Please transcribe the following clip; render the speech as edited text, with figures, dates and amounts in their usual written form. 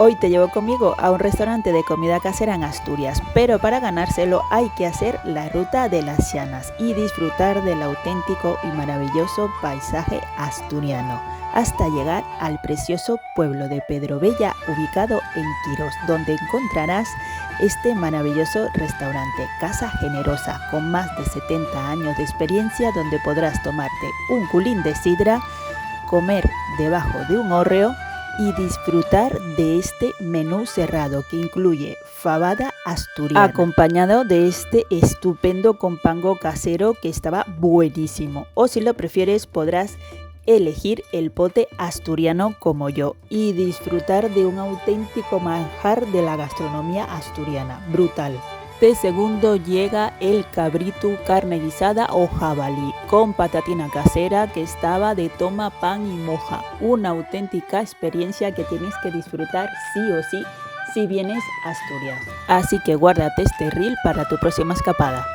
Hoy te llevo conmigo a un restaurante de comida casera en Asturias, pero para ganárselo hay que hacer la ruta de las llanas y disfrutar del auténtico y maravilloso paisaje asturiano, hasta llegar al precioso pueblo de Pedrovella, ubicado en Quirós, donde encontrarás este maravilloso restaurante Casa Generosa, con más de 70 años de experiencia, donde podrás tomarte un culín de sidra, comer debajo de un hórreo y disfrutar de este menú cerrado que incluye fabada asturiana, acompañado de este estupendo compango casero que estaba buenísimo. O si lo prefieres, podrás elegir el pote asturiano como yo y disfrutar de un auténtico manjar de la gastronomía asturiana. Brutal. De segundo llega el cabrito, carne guisada o jabalí con patatina casera que estaba de toma, pan y moja. Una auténtica experiencia que tienes que disfrutar sí o sí si vienes a Asturias. Así que guárdate este reel para tu próxima escapada.